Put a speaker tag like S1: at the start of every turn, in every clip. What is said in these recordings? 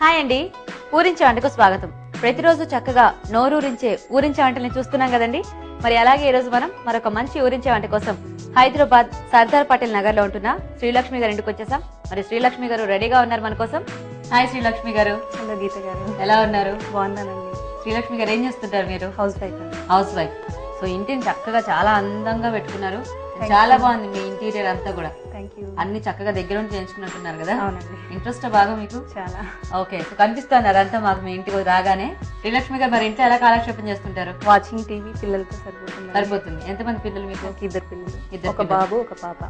S1: Hi అండి, ఊరించే వంటకు స్వాగతం. ప్రతిరోజు చక్కగా నోరూరించే ఊరించే వంటల్ని చూస్తున్నాం కదండి. మరి అలాగే ఈ రోజు మనం మరొక మంచి ఊరించే వంట కోసం హైదరాబాద్ సర్దార్ పటేల్ నగర్ లో ఉంటున్న శ్రీలక్ష్మి గారి ఇంటికి వచ్చేసాం. మరి శ్రీలక్ష్మి గారు రెడీగా ఉన్నారు మన కోసం. హాయ్ శ్రీలక్ష్మి గారు.
S2: హలో గీత గారు,
S1: ఎలా ఉన్నారు?
S2: బాగున్నానండి.
S1: శ్రీలక్ష్మి గారు ఏం చేస్తుంటారు మీరు?
S2: House wife.
S1: House wife. So ఇంటిని చక్కగా చాలా అందంగా పెట్టుకున్నారు. చాలా బాగుంది మీ ఇంటీరియర్ అంతా కూడా. అన్ని చక్కగా దగ్గర ఉండి చేయించుకున్నట్టున్నారు కదా.
S2: అవునండి.
S1: ఇంట్రెస్ట్ బాగా మీకు?
S2: చాలా.
S1: ఓకే, సో కనిపిస్తుంది అదంతా మాకు మీ ఇంటికి రాగానే. శ్రీలక్ష్మి గారు మరి ఇంట్లో ఎలా కాలక్షేపం చేస్తుంటారు?
S2: వాచింగ్ టీవీ, పిల్లలతో
S1: సరిపోతుంది. ఎంతమంది పిల్లలు మీకు?
S2: ఇద్దరు పిల్లలు,
S1: ఇద్దరు
S2: ఒక బాబు ఒక పాప.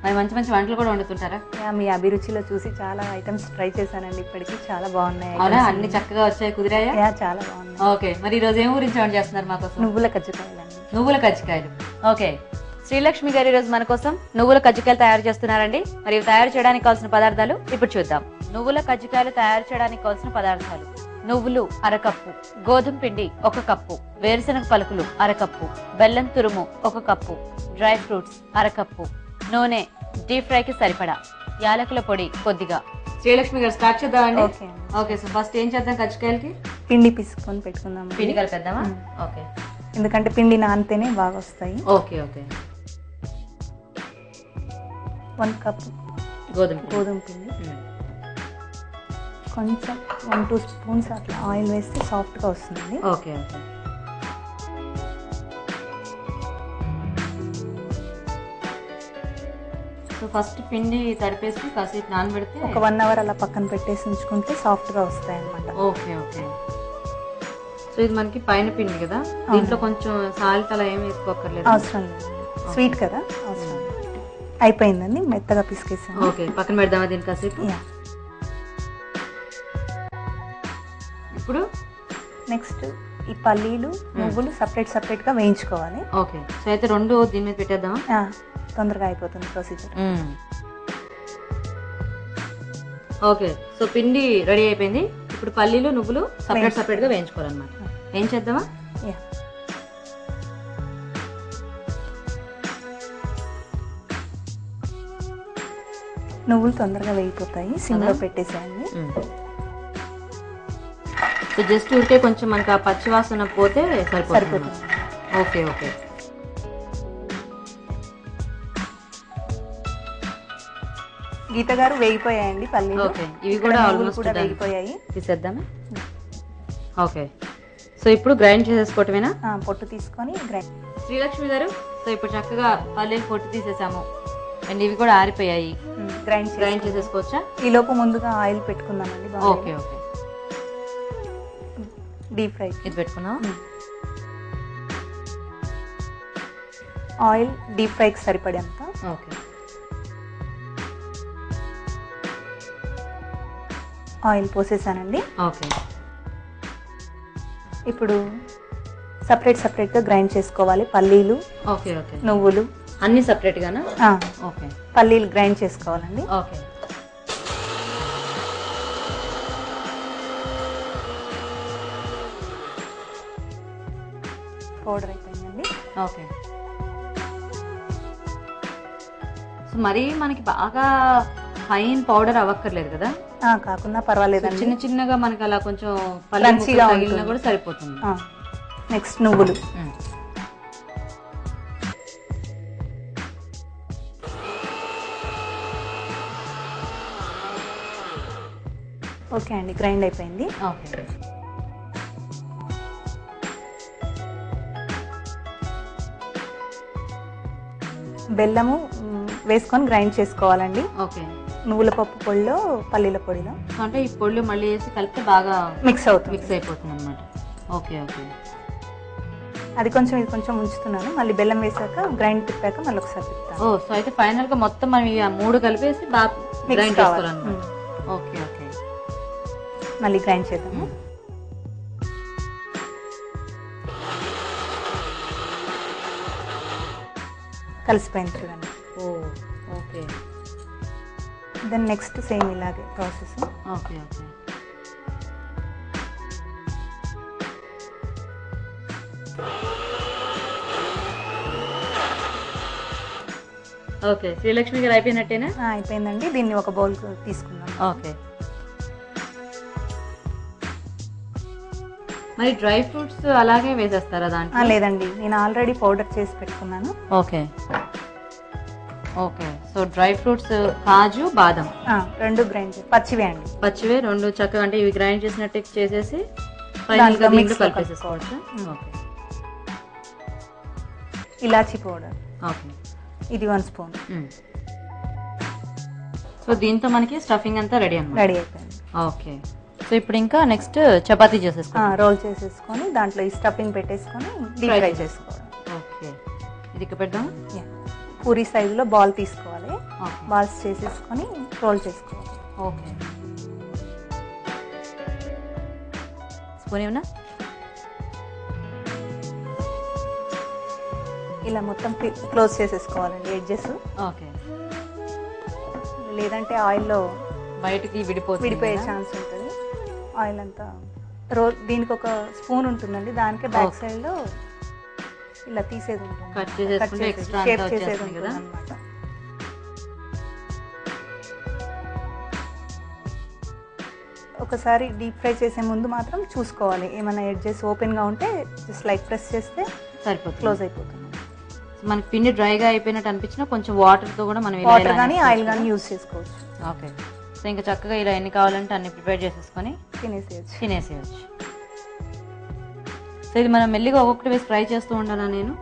S1: మరి మంచి మంచి వంటలు కూడా వండుతుంటారా?
S2: మీ అభిరుచిలో చూసి చాలా ఐటమ్స్ ట్రై చేశానండి. ఇప్పటికి చాలా బాగున్నాయి.
S1: అవునా, అన్ని చక్కగా వచ్చాయి, కుదిరాయా?
S2: చాలా బాగున్నాయి.
S1: ఓకే, మరి ఈ రోజు ఏం గురించి వంట చేస్తున్నారు మాకోసం?
S2: నువ్వుల కజ్జికాయలు అండి.
S1: నువ్వుల కజ్జికాయలు. ఓకే, శ్రీలక్ష్మి గారి రోజు మన కోసం నువ్వుల కజ్జికాయలు తయారు చేస్తున్నారండి. మరి తయారు చేయడానికి కావాల్సిన పదార్థాలు ఇప్పుడు చూద్దాం. నువ్వుల కజ్జికాయలు తయారు చేయడానికి కావాల్సిన పదార్థాలు: నువ్వులు అరకప్పు, గోధుమ పిండి 1 కప్పు, వేరుశనగ పలుకులు అరకప్పు, బెల్లం తురుము 1 కప్పు, డ్రై ఫ్రూట్స్ అరకప్పు, నూనె డీప్ ఫ్రైకి సరిపడా, యాలకుల పొడి కొద్దిగా. శ్రీలక్ష్మి గారు స్టార్ట్ చేద్దామండి. ఓకే, సో ఫస్ట్ ఏం చేద్దాం? కజ్జికాయలకి
S2: పిండి పిసుకొని పెట్టుకుందాం.
S1: పిండి కలిపేద్దామా? ఓకే,
S2: ఎందుకంటే పిండి నానితేనే బాగా వస్తాయి.
S1: Okay okay.
S2: 1 కప్పు గోధుమ పిండి, కొంచెం 1-2 స్పూన్స్ అట్లా ఆయిల్ వేస్తే సాఫ్ట్గా వస్తుంది.
S1: Okay okay. సో ఫస్ట్ పిండి తడిపేసి కాసేపు నానబెడితే
S2: ఒక 1 అవర్ అలా పక్కన పెట్టేసి ఉంచుకుంటే సాఫ్ట్గా వస్తాయి అన్నమాట.
S1: Okay okay. సో ఇది మనకి పైన పిండి కదా, దీంట్లో కొంచెం సాల్ట్ అలా ఏమి వేసుకోకర్లేదు?
S2: అవసరం లేదు, స్వీట్ కదా, అవసరం. అయిపోయిందండి, మెత్తగా పిసికేసాను.
S1: ఓకే, పక్కన పెడదామా దీని కాసేపు? ఇప్పుడు
S2: నెక్స్ట్ ఈ పల్లీలు నువ్వులు సపరేట్ గా వేయించుకోవాలి.
S1: ఓకే, సో అయితే 2 దీని మీద పెట్టేద్దామా?
S2: తొందరగా అయిపోతుంది ప్రొసీజర్.
S1: ఓకే, సో పిండి రెడీ అయిపోయింది. ఇప్పుడు పల్లీలు నువ్వులు సపరేట్ గా వేయించుకోవాలన్నమాట. ఏం చేద్దామా?
S2: నువ్వులు తొందరగా వేయిపోతాయి, సిమ్లో పెట్టేసేయండి.
S1: సో జస్ట్ ఊరికే కొంచెం మనకు ఆ పచ్చి వాసన పోతే సరిపోతుంది. Okay okay.
S2: గీత గారు వేగిపోయాయండి పల్లీలు.
S1: ఓకే, ఇవి కూడా ఆల్మోస్ట్
S2: వేగిపోయాయి.
S1: తీసేద్దామా? ఓకే, సో ఇప్పుడు గ్రైండ్ చేసేసుకోవటమేనా?
S2: పొట్టు తీసుకొని గ్రైండ్.
S1: శ్రీలక్ష్మి గారు, సో ఇప్పుడు చక్కగా పల్లీలు పొట్టు తీసేసాము అండ్ ఇవి కూడా ఆరిపోయాయి. గ్రైండ్ చేసేసుకోవచ్చా?
S2: ఈ లోపు ముందుగా ఆయిల్ పెట్టుకుందామండి.
S1: Okay okay.
S2: డీప్ ఫ్రై
S1: ఇది పెట్టుకున్నాం.
S2: ఆయిల్ డీప్ ఫ్రైకి సరిపడేంత.
S1: ఓకే,
S2: ఆయిల్ పోసేసానండి.
S1: ఓకే.
S2: ఇప్పుడు సపరేట్గా గ్రైండ్ చేసుకోవాలి పల్లీలు.
S1: Okay okay.
S2: నువ్వులు
S1: అన్ని సపరేట్ గానా? ఓకే,
S2: పల్లీలు గ్రైండ్ చేసుకోవాలండి.
S1: ఓకే.
S2: పౌడర్ అయిపోయిందండి.
S1: ఓకే, సో మరి మనకి బాగా ఫైన్ పౌడర్ అవ్వక్కర్లేదు కదా?
S2: కాకుండా పర్వాలేదండి,
S1: చిన్న చిన్నగా మనకి అలా కొంచెం
S2: క్రంచీగా
S1: తగిలినా కూడా సరిపోతుంది.
S2: నెక్స్ట్ నువ్వులు. ఓకే అండి, గ్రైండ్ అయిపోయింది.
S1: ఓకే,
S2: బెల్లము వేసుకొని గ్రైండ్ చేసుకోవాలండి.
S1: ఓకే.
S2: నువ్వుల పప్పు పొడిలో పల్లీల పొడిలో
S1: అంటే ఈ పొడిలో మళ్ళీ వేసి కలిపితే బాగా
S2: మిక్స్
S1: అయిపోతుంది అన్నమాట. Okay okay.
S2: అది కొంచెం ఇది కొంచెం ఉంచుతున్నాను, మళ్ళీ బెల్లం వేసాక గ్రైండ్ తిప్పాక మళ్ళీ ఒకసారి తిప్పుతాను.
S1: సో అయితే ఫైనల్ గా మొత్తం మనం ఈ 3 కలిపేసి బాగా గ్రైండ్ చేసుకోవాలన్నమాట. Okay okay.
S2: మళ్ళీ గ్రైండ్ చేద్దాము. కలిసిపోయింది చూడండి.
S1: ఓకే.
S2: దెన్ నెక్స్ట్ సేమ్ ఇలాగే process.
S1: Okay okay. Okay, Srilakshmi గారు అయిపోయినట్టేనా?
S2: అయిపోయిందండి. దీన్ని ఒక బౌల్ తీసుకుందాం.
S1: ఓకే. మరి డ్రై ఫ్రూట్స్ అలాగే వేసేస్తారా దాంట్లో?
S2: లేదండి, నేను ఆల్రెడీ పౌడర్ చేసి పెట్టుకున్నాను.
S1: Okay okay. So dry fruits కాజు బాదం
S2: రెండు గ్రైండ్ పచ్చివే అండి.
S1: పచ్చివే రెండు చక్కగా అంటే ఇవి గ్రైండ్ చేసినట్టు చేసేసి కలిపేసేసుకోవచ్చు. ఓకే.
S2: ఇలాచీ పౌడర్
S1: ఓకే,
S2: ఇది 1 స్పూన్.
S1: సో దీంతో మనకి స్టఫింగ్ అంతా రెడీ అన్నమాట.
S2: రెడీ అయిపోయింది.
S1: ఓకే. సో ఇప్పుడు ఇంకా నెక్స్ట్ చపాతీ చేసేసుకోవాలి.
S2: రోల్ చేసేసుకొని దాంట్లో ఈ స్టఫింగ్ పెట్టేసుకొని డీప్ ఫ్రై చేసుకోవాలి.
S1: ఓకే, ఇది ఇక్కడ పెడదాం.
S2: పూరి సైజులో బాల్ తీసుకోవాలి, బాల్స్ చేసేసుకొని రోల్ చేసుకోవాలి.
S1: ఓకే. స్పూన్ ఏమన్నా
S2: ఇలా మొత్తం క్లోజ్ చేసేసుకోవాలండి ఎడ్జెస్.
S1: ఓకే.
S2: లేదంటే ఆయిల్లో
S1: బయటికి
S2: విడిపోయే ఛాన్స్ ఉంటుంది. ఆయిల్ అంతా రోల్ దీనికి ఒక స్పూన్ ఉంటుందండి, దానికే బ్యాక్ సైడ్ లో ఇలా తీసేది ఉంటుంది, షేప్ చేసేది ఉంటుంది అన్నమాట. ఒకసారి డీప్ ఫ్రై చేసే ముందు మాత్రం చూసుకోవాలి, ఏమైనా ఎడ్జెస్ ఓపెన్ గా ఉంటే జస్ట్ లైక్ ప్రెస్ చేస్తే
S1: సరిపోతుంది,
S2: క్లోజ్ అయిపోతుంది.
S1: మనకి పిండి డ్రైగా అయిపోయినట్టు అనిపించినా కొంచెం వాటర్ తో కూడా మనం
S2: వాటర్ కానీ ఆయిల్ కానీ యూజ్ చేసుకోవచ్చు.
S1: ఓకే. సో ఇంకా చక్కగా ఇలా ఎన్ని కావాలంటే అన్ని ప్రిపేర్ చేసేసుకొని తినేసేయచ్చు. సో ఇది మనం మెల్లిగా ఒక్కొక్కటి వేసి ఫ్రై చేస్తూ ఉండాలా నేను?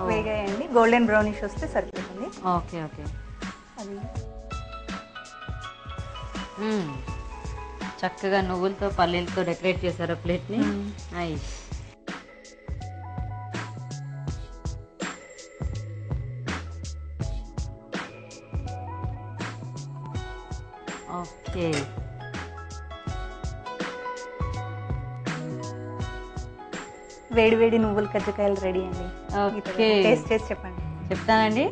S2: వేగాయండి, గోల్డెన్ బ్రౌనిష్ వస్తే సరిపోతుంది.
S1: Okay okay.
S2: అది
S1: చక్కగా నువ్వులతో పల్లీలతో డెకరేట్ చేశారు ప్లేట్ ని. నైస్. ఓకే.
S2: వేడి వేడి నువ్వుల కజ్జికాయలు రెడీ అండి.
S1: ఓకే,
S2: టేస్ట్ చేసి చెప్పండి.
S1: చెప్తానండి.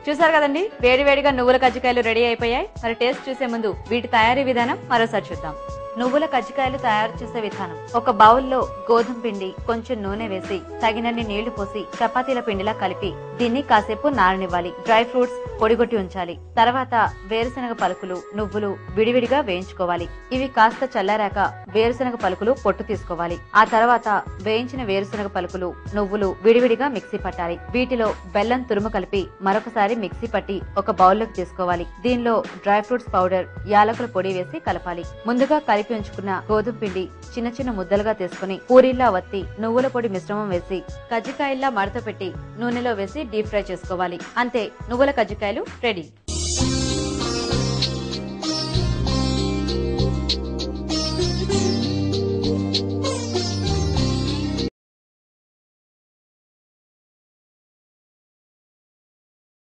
S1: చూసారు కదండి, వేడి వేడిగా నువ్వుల కజ్జికాయలు రెడీ అయిపోయాయి. మరి టేస్ట్ చూసే ముందు వీటి తయారీ విధానం మరోసారి చూద్దాం. నువ్వుల కజ్జికాయలు తయారు చేసే విధానం: ఒక బౌల్లో గోధుమ పిండి, కొంచెం నూనె వేసి తగినన్ని నీళ్లు పోసి చపాతీల పిండిలా కలిపి దీన్ని కాసేపు నాననివ్వాలి. డ్రై ఫ్రూట్స్ పొడిగొట్టి ఉంచాలి. తర్వాత వేరుశనగ పలుకులు, నువ్వులు విడివిడిగా వేయించుకోవాలి. ఇవి కాస్త చల్లారాక వేరుశనగ పలుకులు పొట్టు తీసుకోవాలి. ఆ తర్వాత వేయించిన వేరుశనగ పలుకులు, నువ్వులు విడివిడిగా మిక్సీ పట్టాలి. వీటిలో బెల్లం తురుము కలిపి మరొకసారి మిక్సీ పట్టి ఒక బౌల్లోకి తీసుకోవాలి. దీనిలో డ్రై ఫ్రూట్స్ పౌడర్, యాలకుల పొడి వేసి కలపాలి. ముందుగా కలిపి ఉంచుకున్న గోధుమ పిండి చిన్న చిన్న ముద్దలుగా తీసుకుని పూరీలా వత్తి నువ్వుల పొడి మిశ్రమం వేసి కజ్జికాయల్లా మడత పెట్టి నూనెలో వేసి డీప్ ఫ్రై చేసుకోవాలి. అంతే, నువ్వుల కజ్జికాయలు రెడీ.